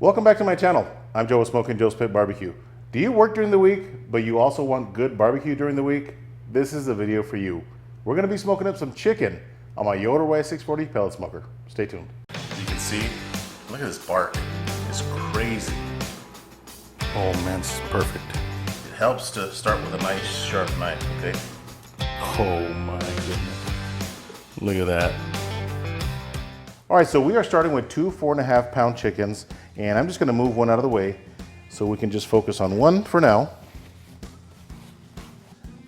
Welcome back to my channel. I'm Joe with Smokin Joe's Pit Barbecue. Do you work during the week, but you also want good barbecue during the week? This is the video for you. We're gonna be smoking up some chicken on my Yoder YS640 Pellet Smoker. Stay tuned. You can see, look at this bark. It's crazy. Oh man, this is perfect. It helps to start with a nice sharp knife, okay? Oh my goodness. Look at that. All right, so we are starting with two 4.5 pound chickens, and I'm just gonna move one out of the way so we can just focus on one for now.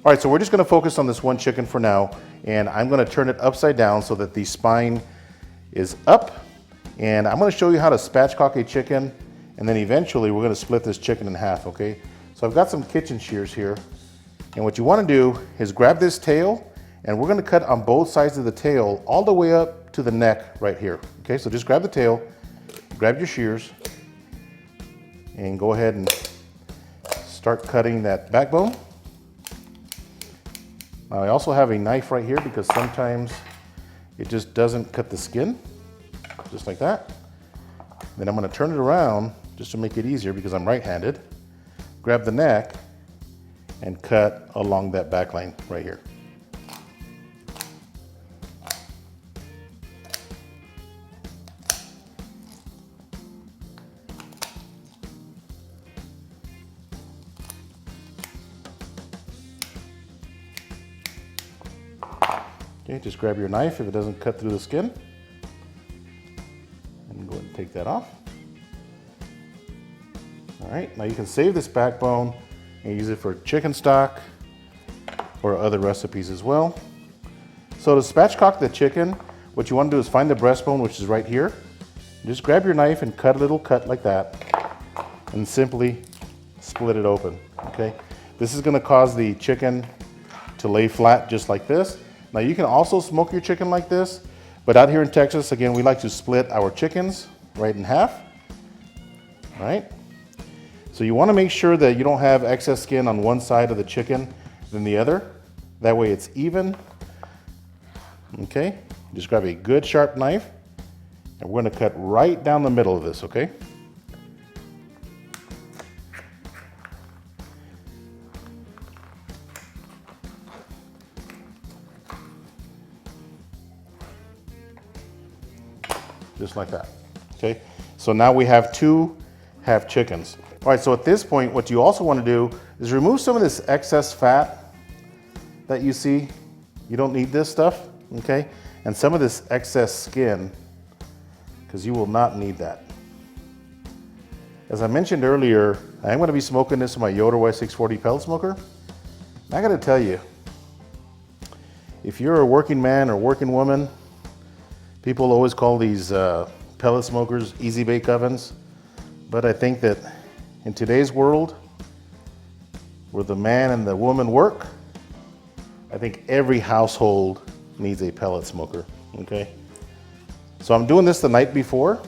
All right, so we're just gonna focus on this one chicken for now, and I'm gonna turn it upside down so that the spine is up, and I'm gonna show you how to spatchcock a chicken, and then eventually we're gonna split this chicken in half, okay? So I've got some kitchen shears here, and what you wanna do is grab this tail, and we're gonna cut on both sides of the tail all the way up to the neck right here. Okay, so just grab the tail, grab your shears, and go ahead and start cutting that backbone. Now I also have a knife right here because sometimes it just doesn't cut the skin, just like that. Then I'm gonna turn it around just to make it easier because I'm right-handed. Grab the neck and cut along that back line right here. Okay, just grab your knife if it doesn't cut through the skin. And go ahead and take that off. All right, now you can save this backbone and use it for chicken stock or other recipes as well. So to spatchcock the chicken, what you want to do is find the breastbone, which is right here. Just grab your knife and cut a little cut like that and simply split it open, okay? This is gonna cause the chicken to lay flat just like this. Now you can also smoke your chicken like this, but out here in Texas, again, we like to split our chickens right in half, all right? So you wanna make sure that you don't have excess skin on one side of the chicken than the other. That way it's even, okay? Just grab a good sharp knife, and we're gonna cut right down the middle of this, okay? Just like that, okay? So now we have two half chickens. All right, so at this point, what you also wanna do is remove some of this excess fat that you see. You don't need this stuff, okay? And some of this excess skin, because you will not need that. As I mentioned earlier, I am gonna be smoking this with my Yoder YS640 Pellet Smoker. And I gotta tell you, if you're a working man or working woman, people always call these pellet smokers easy bake ovens, but I think that in today's world, where the man and the woman work, I think every household needs a pellet smoker, okay? So I'm doing this the night before.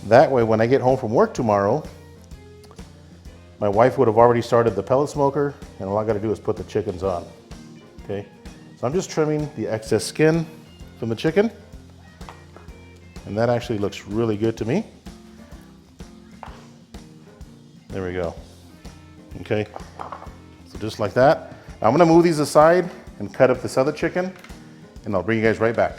That way, when I get home from work tomorrow, my wife would have already started the pellet smoker, and all I gotta do is put the chickens on, okay? So I'm just trimming the excess skin from the chicken. And that actually looks really good to me. There we go. Okay, so just like that. Now I'm gonna move these aside and cut up this other chicken, and I'll bring you guys right back.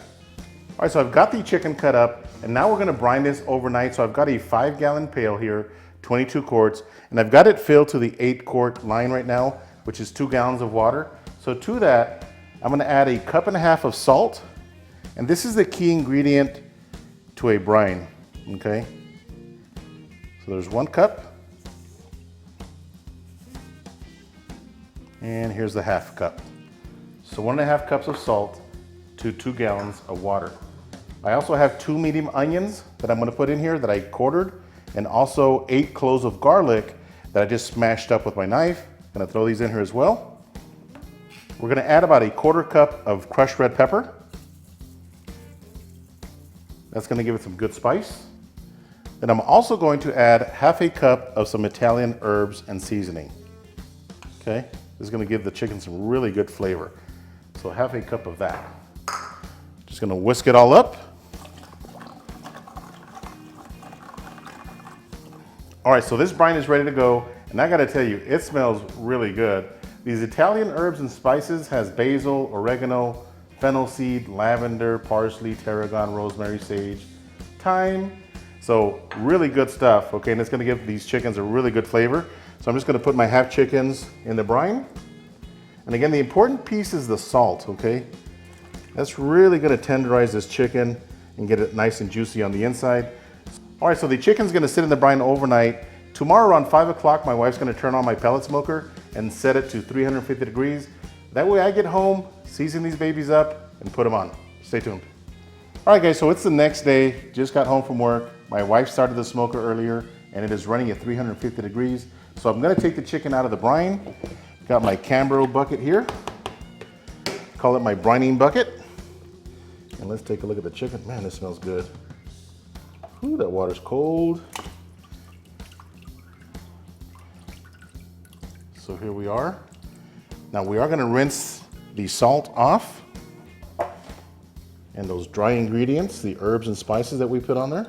All right, so I've got the chicken cut up, and now we're gonna brine this overnight. So I've got a 5-gallon pail here, 22 quarts, and I've got it filled to the 8-quart line right now, which is 2 gallons of water. So to that, I'm gonna add a 1.5 cups of salt, and this is the key ingredient to a brine, okay? So there's 1 cup, and here's the 1/2 cup. So 1.5 cups of salt to 2 gallons of water. I also have 2 medium onions that I'm gonna put in here that I quartered, and also 8 cloves of garlic that I just smashed up with my knife. I'm gonna throw these in here as well. We're gonna add about a 1/4 cup of crushed red pepper. That's gonna give it some good spice. Then I'm also going to add 1/2 cup of some Italian herbs and seasoning. Okay, this is gonna give the chicken some really good flavor. So 1/2 cup of that. Just gonna whisk it all up. All right, so this brine is ready to go, and I gotta tell you, it smells really good. These Italian herbs and spices has basil, oregano, fennel seed, lavender, parsley, tarragon, rosemary, sage, thyme. So really good stuff, okay? And it's gonna give these chickens a really good flavor. So I'm just gonna put my half chickens in the brine. And again, the important piece is the salt, okay? That's really gonna tenderize this chicken and get it nice and juicy on the inside. All right, so the chicken's gonna sit in the brine overnight. Tomorrow around 5 o'clock, my wife's gonna turn on my pellet smoker and set it to 350 degrees. That way I get home, season these babies up, and put them on. Stay tuned. All right guys, so it's the next day, just got home from work. My wife started the smoker earlier, and it is running at 350 degrees. So I'm gonna take the chicken out of the brine. Got my Cambro bucket here. Call it my brining bucket. And let's take a look at the chicken. Man, this smells good. Ooh, that water's cold. So here we are. Now we are gonna rinse the salt off and those dry ingredients, the herbs and spices that we put on there.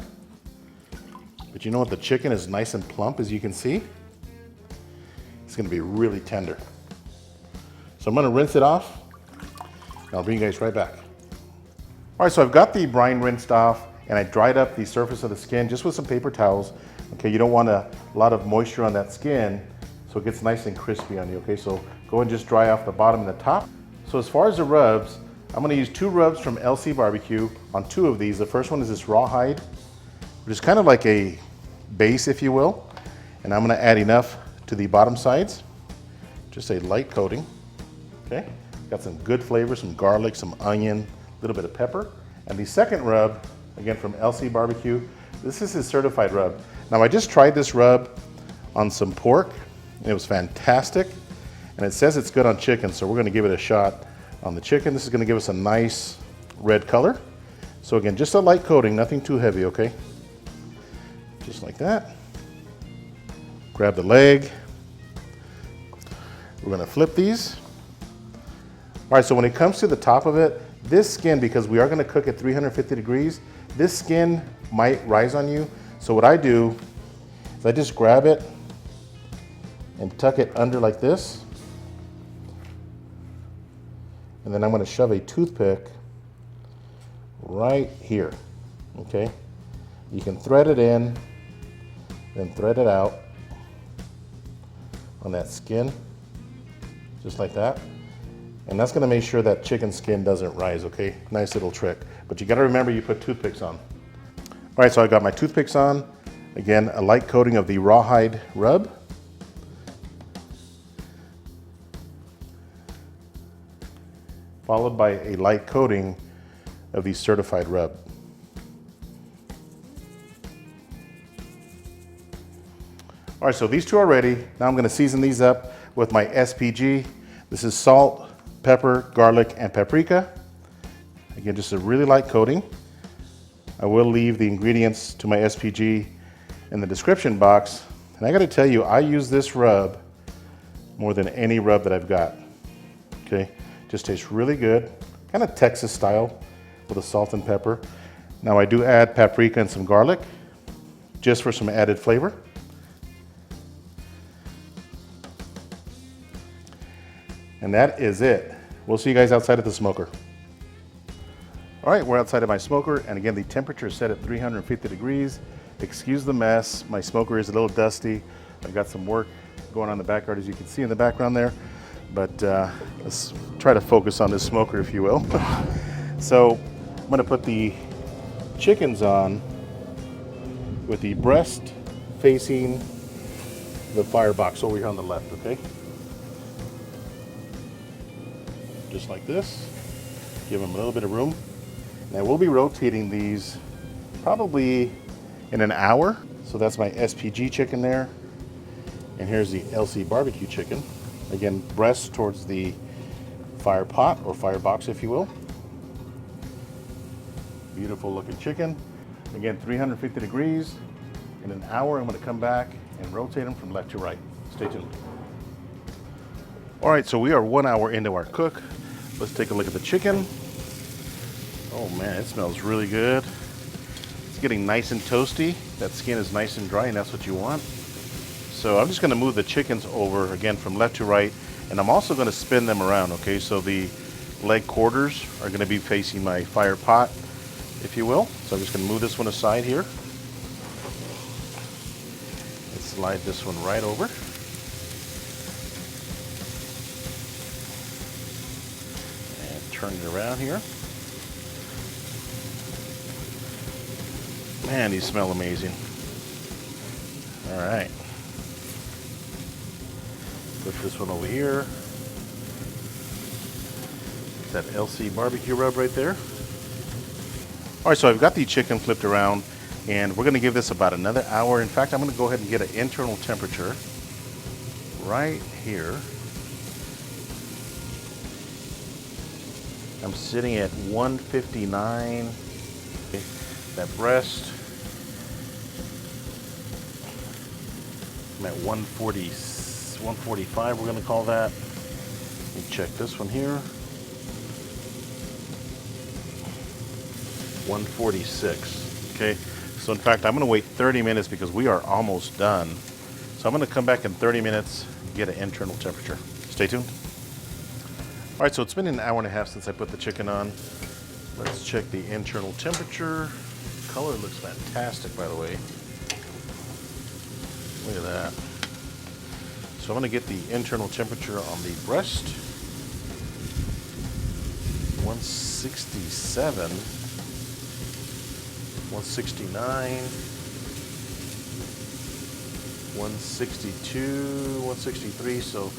But you know what? The chicken is nice and plump, as you can see. It's gonna be really tender. So I'm gonna rinse it off, and I'll bring you guys right back. All right, so I've got the brine rinsed off, and I dried up the surface of the skin just with some paper towels. Okay, you don't want a lot of moisture on that skin, so it gets nice and crispy on you, okay? So go and just dry off the bottom and the top. So as far as the rubs, I'm gonna use 2 rubs from LC BBQ on 2 of these. The first one is this rawhide, which is kind of like a base, if you will. And I'm gonna add enough to the bottom sides, just a light coating, okay? Got some good flavor, some garlic, some onion, a little bit of pepper. And the second rub, again from LC BBQ, this is his certified rub. Now I just tried this rub on some pork, and it was fantastic. And it says it's good on chicken, so we're gonna give it a shot on the chicken. This is gonna give us a nice red color. So again, just a light coating, nothing too heavy, okay? Just like that. Grab the leg. We're gonna flip these. All right, so when it comes to the top of it, this skin, because we are gonna cook at 350 degrees, this skin might rise on you. So what I do is I just grab it and tuck it under like this. And then I'm gonna shove a toothpick right here, okay? You can thread it in, then thread it out on that skin, just like that. And that's gonna make sure that chicken skin doesn't rise, okay? Nice little trick. But you gotta remember you put toothpicks on. All right, so I got my toothpicks on. Again, a light coating of the rawhide rub. Followed by a light coating of the certified rub. All right, so these 2 are ready. Now I'm gonna season these up with my SPG. This is salt, pepper, garlic, and paprika. Again, just a really light coating. I will leave the ingredients to my SPG in the description box. And I gotta tell you, I use this rub more than any rub that I've got, okay? Just tastes really good, kind of Texas style with the salt and pepper. Now I do add paprika and some garlic, just for some added flavor. And that is it. We'll see you guys outside of the smoker. All right, we're outside of my smoker, and again, the temperature is set at 350 degrees. Excuse the mess, my smoker is a little dusty. I've got some work going on in the backyard, as you can see in the background there. But let's try to focus on this smoker, if you will. So I'm gonna put the chickens on with the breast facing the firebox over here on the left, okay? Just like this. Give them a little bit of room. Now we'll be rotating these probably in an hour. So that's my SPG chicken there. And here's the LC BBQ chicken. Again, breast towards the fire pot or firebox, if you will. Beautiful looking chicken. Again, 350 degrees. In an hour, I'm gonna come back and rotate them from left to right. Stay tuned. All right, so we are 1 hour into our cook. Let's take a look at the chicken. Oh man, it smells really good. It's getting nice and toasty. That skin is nice and dry, and that's what you want. So I'm just going to move the chickens over again from left to right, and I'm also going to spin them around, okay? So the leg quarters are going to be facing my fire pot, if you will. So I'm just going to move this one aside here. And slide this one right over. And turn it around here. Man, these smell amazing. All right. Put this one over here. That LC BBQ rub right there. All right, so I've got the chicken flipped around, and we're gonna give this about another hour. In fact, I'm gonna go ahead and get an internal temperature right here. I'm sitting at 159. Okay. That breast, I'm at 145, we're gonna call that. Let me check this one here. 146, okay? So in fact, I'm gonna wait 30 minutes because we are almost done. So I'm gonna come back in 30 minutes and get an internal temperature. Stay tuned. All right, so it's been an hour and a half since I put the chicken on. Let's check the internal temperature. Color looks fantastic, by the way. Look at that. So I'm gonna get the internal temperature on the breast. 167, 169, 162, 163. So,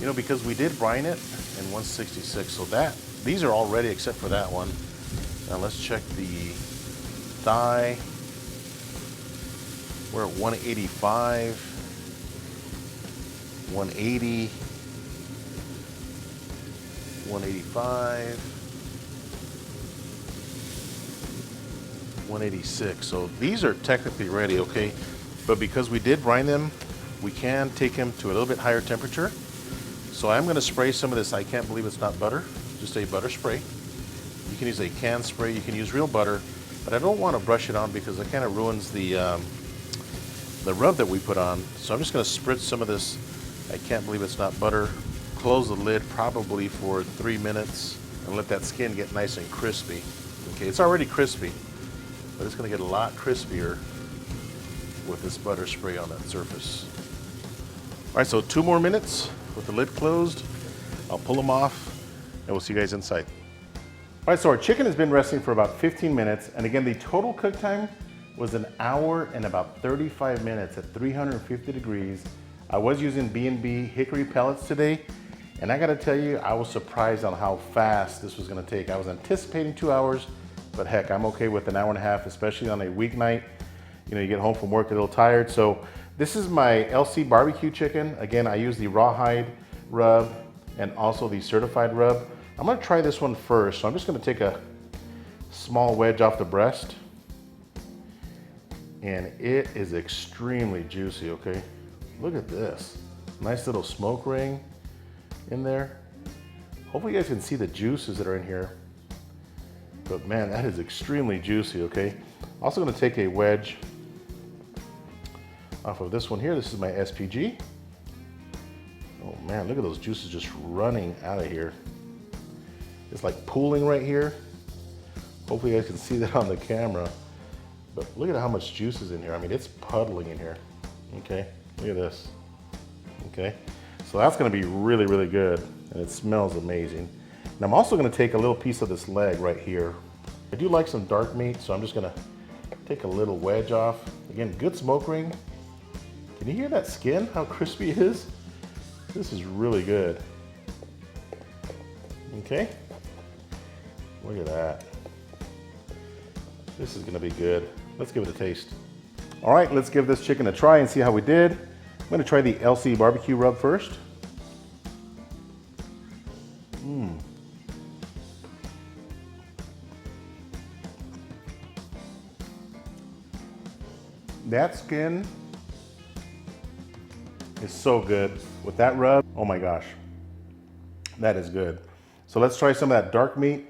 you know, because we did brine it, and 166. So these are all ready except for that one. Now let's check the thigh. We're at 185, 180, 185, 186. So these are technically ready, okay? But because we did brine them, we can take them to a little bit higher temperature. So I'm gonna spray some of this. I can't believe it's not butter, just a butter spray. You can use a can spray, you can use real butter, but I don't want to brush it on because it kind of ruins the rub that we put on. So I'm just going to spritz some of this. I can't believe it's not butter. Close the lid probably for 3 minutes and let that skin get nice and crispy. Okay, it's already crispy, but it's going to get a lot crispier with this butter spray on that surface. All right, so 2 more minutes with the lid closed. I'll pull them off and we'll see you guys inside. All right, so our chicken has been resting for about 15 minutes. And again, the total cook time was an hour and about 35 minutes at 350 degrees. I was using B&B hickory pellets today. And I gotta tell you, I was surprised on how fast this was gonna take. I was anticipating 2 hours, but heck, I'm okay with an hour and a half, especially on a weeknight. You know, you get home from work a little tired. So this is my LC BBQ chicken. Again, I use the rawhide rub and also the certified rub. I'm gonna try this one first. So I'm just gonna take a small wedge off the breast. And it is extremely juicy, okay? Look at this. Nice little smoke ring in there. Hopefully you guys can see the juices that are in here. But man, that is extremely juicy, okay? Also gonna take a wedge off of this one here. This is my SPG. Oh man, look at those juices just running out of here. It's like pooling right here. Hopefully you guys can see that on the camera. But look at how much juice is in here. I mean, it's puddling in here. Okay, look at this. Okay, so that's gonna be really, really good. And it smells amazing. And I'm also gonna take a little piece of this leg right here. I do like some dark meat, so I'm just gonna take a little wedge off. Again, good smoke ring. Can you hear that skin, how crispy it is? This is really good. Okay, look at that. This is gonna be good. Let's give it a taste. All right, let's give this chicken a try and see how we did. I'm gonna try the LC BBQ rub first. That skin is so good. With that rub, oh my gosh, that is good. So let's try some of that dark meat.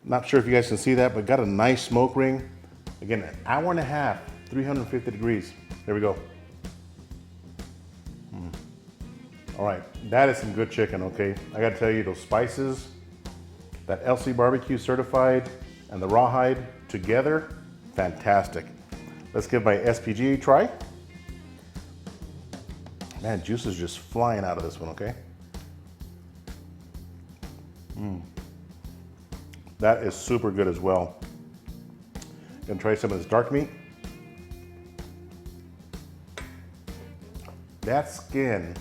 Not sure if you guys can see that, but got a nice smoke ring. Again, an hour and a half, 350 degrees. There we go. All right, that is some good chicken, okay? I gotta tell you, those spices, that LC BBQ certified and the rawhide together, fantastic. Let's give my SPG a try. Man, juice is just flying out of this one, okay? That is super good as well. Gonna try some of this dark meat. That skin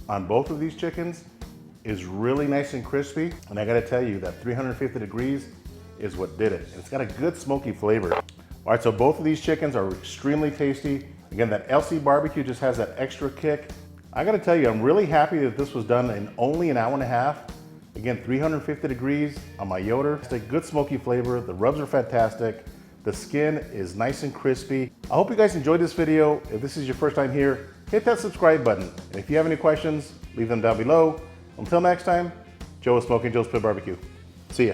on both of these chickens is really nice and crispy. And I gotta tell you that 350 degrees is what did it. It's got a good smoky flavor. All right, so both of these chickens are extremely tasty. Again, that LC BBQ just has that extra kick. I gotta tell you, I'm really happy that this was done in only an hour and a half. Again, 350 degrees on my Yoder. It's a good smoky flavor. The rubs are fantastic. The skin is nice and crispy. I hope you guys enjoyed this video. If this is your first time here, hit that subscribe button. And if you have any questions, leave them down below. Until next time, Joe with Smokin Joe's Pellet Barbecue. See ya.